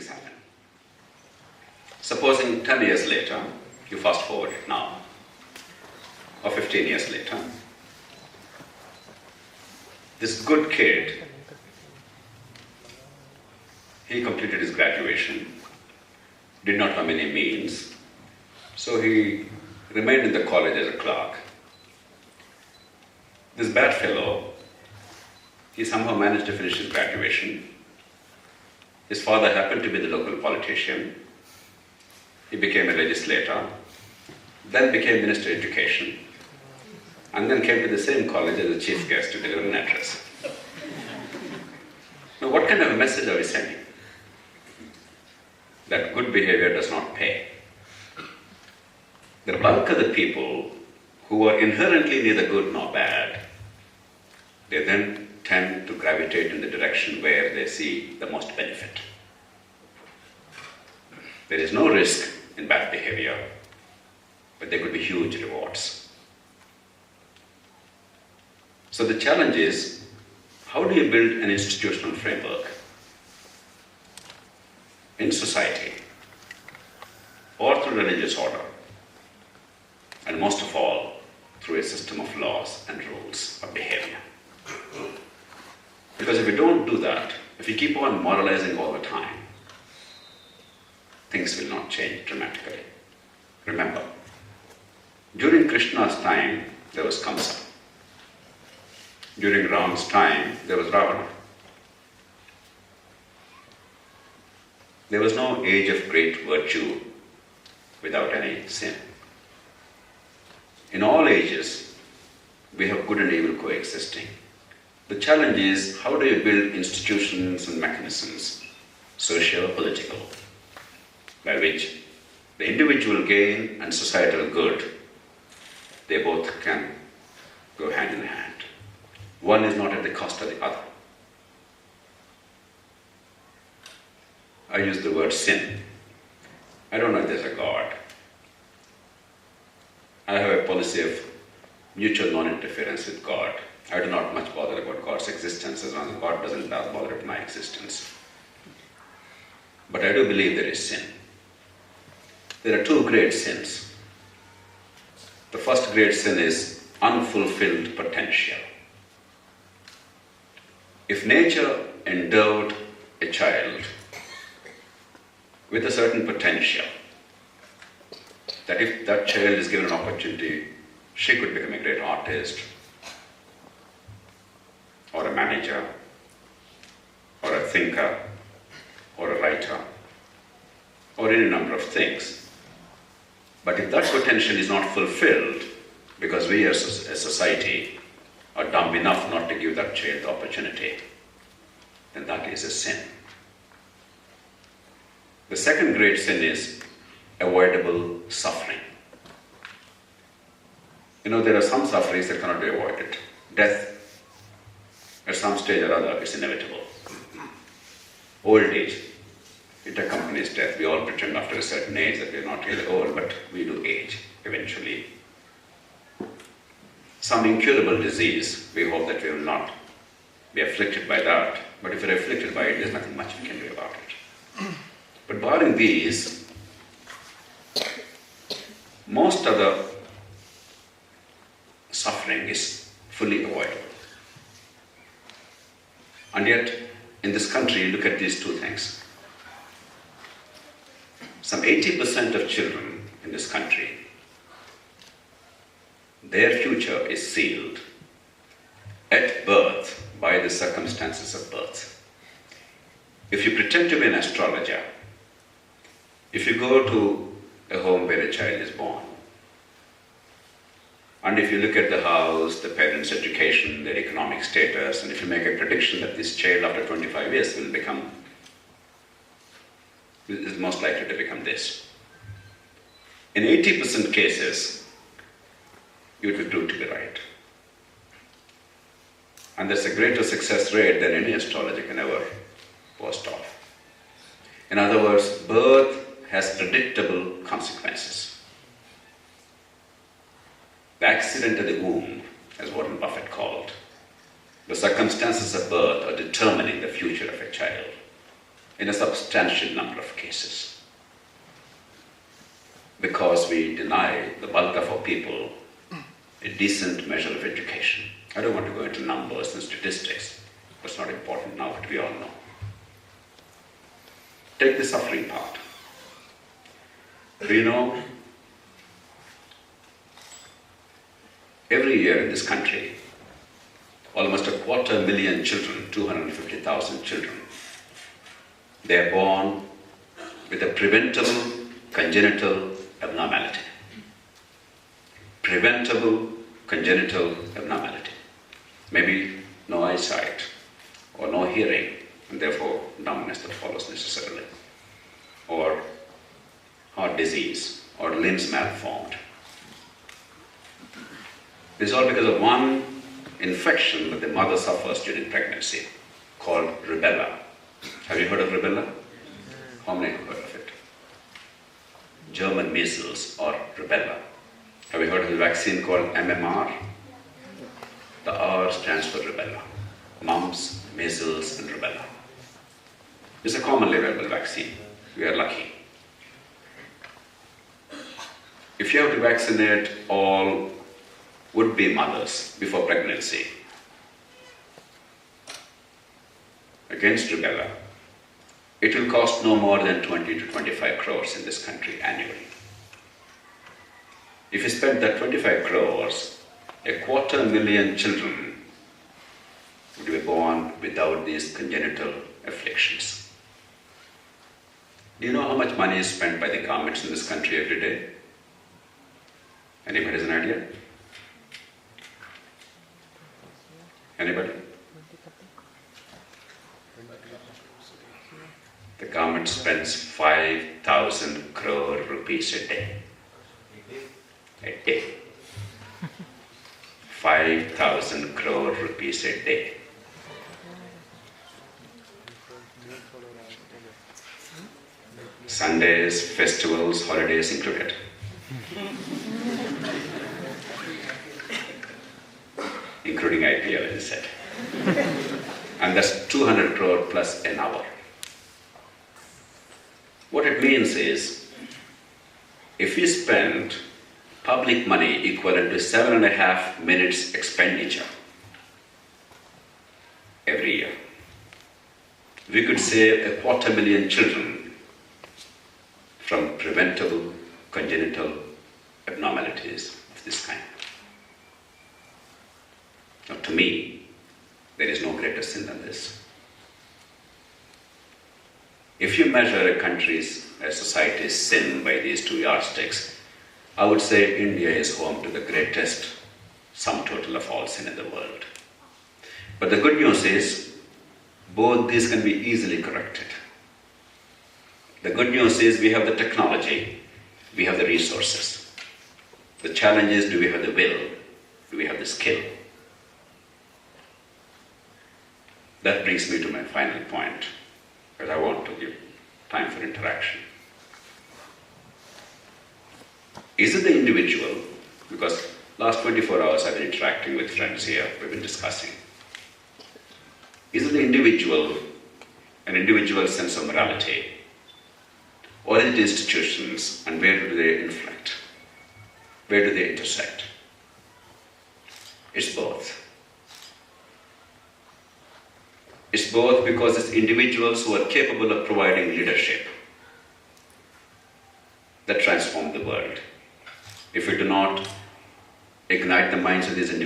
things happen. Supposing 10 years later, you fast forward it now, or 15 years later, this good kid, he completed his graduation, did not have any means, so he remained in the college as a clerk. This bad fellow, he somehow managed to finish his graduation. His father happened to be the local politician. He became a legislator, then became Minister of Education, and then came to the same college as a chief guest to deliver an address. Now, what kind of a message are we sending? That good behavior does not pay. The bulk of the people who are inherently neither good nor bad, they then tend to gravitate in the direction where they see the most benefit. There is no risk in bad behavior, but there could be huge rewards. So the challenge is, how do you build an institutional framework in society or through religious order, and most of all, through a system of laws and rules of behavior? Because if we don't do that, if we keep on moralizing all the time, things will not change dramatically. Remember, during Krishna's time, there was Kamsa. During Ram's time, there was Ravana. There was no age of great virtue without any sin. In all ages, we have good and evil coexisting. The challenge is, how do you build institutions and mechanisms, social, political, by which the individual gain and societal good, they both can go hand in hand. One is not at the cost of the other. I use the word sin. I don't know if there's a God. I have a policy of mutual non-interference with God. I do not much bother about God's existence as long as God doesn't bother about my existence. But I do believe there is sin. There are two great sins. The first great sin is unfulfilled potential. If nature endowed a child with a certain potential, that if that child is given an opportunity, she could become a great artist, or a manager, or a thinker, or a writer, or any number of things. But if that potential is not fulfilled, because we as a society are dumb enough not to give that child the opportunity, then that is a sin. The second great sin is avoidable suffering. There are some sufferings that cannot be avoided. Death, at some stage or other, is inevitable. Old age, it accompanies death. We all pretend after a certain age that we are not really old, but we do age eventually. Some incurable disease, we hope that we will not be afflicted by that. But if we are afflicted by it, there's nothing much we can do about it. But barring these, most of the suffering is fully avoidable. And yet, in this country, you look at these two things. Some 80% of children in this country, their future is sealed at birth by the circumstances of birth. If you pretend to be an astrologer, if you go to a home where a child is born, and if you look at the house, the parents' education, their economic status, and if you make a prediction that this child after 25 years is most likely to become this. In 80% cases, you would be proved to be right. And there's a greater success rate than any astrologer can ever boast of. In other words, birth has predictable consequences. The accident of the womb, as Warren Buffett called, the circumstances of birth are determining the future of a child. in a substantial number of cases, because we deny the bulk of our people a decent measure of education. I don't want to go into numbers and statistics. That's not important now, but we all know. Take the suffering part. We know every year in this country, almost 250,000 children, 250,000 children, they are born with a preventable congenital abnormality. Preventable congenital abnormality. Maybe no eyesight or no hearing, and therefore dumbness that follows necessarily, or heart disease or limbs malformed. This is all because of one infection that the mother suffers during pregnancy called rubella. Have you heard of rubella? How many have heard of it? German measles or rubella. Have you heard of the vaccine called MMR? The R stands for rubella. Mumps, measles, and rubella. It's a commonly available vaccine. We are lucky. If you have to vaccinate all would-be mothers before pregnancy against rubella, it will cost no more than 20 to 25 crores in this country annually. If you spend that 25 crores, 250,000 children would be born without these congenital afflictions. Do you know how much money is spent by the governments in this country every day? Anybody has an idea? Anybody? The government spends 5,000 crore rupees a day. A day. 5,000 crore rupees a day. Sundays, festivals, holidays included. Including IPL, as I said. And that's 200 crore plus an hour. What it means is, if we spend public money equivalent to 7.5 minutes expenditure every year, we could save 250,000 children from preventable congenital abnormalities of this kind. Now, to me, there is no greater sin than this. If you measure a country's, a society's sin by these two yardsticks, I would say India is home to the greatest sum total of all sin in the world. But the good news is, both these can be easily corrected. The good news is we have the technology, we have the resources. The challenge is, do we have the will? Do we have the skill? That brings me to my final point, because I want to give time for interaction. Is it the individual? Because last 24 hours I've been interacting with friends here, we've been discussing. Is it the individual, an individual sense of morality? Or is it institutions, and where do they inflect? Where do they intersect? It's both. It's both because it's individuals who are capable of providing leadership that transform the world. If we do not ignite the minds of these individuals,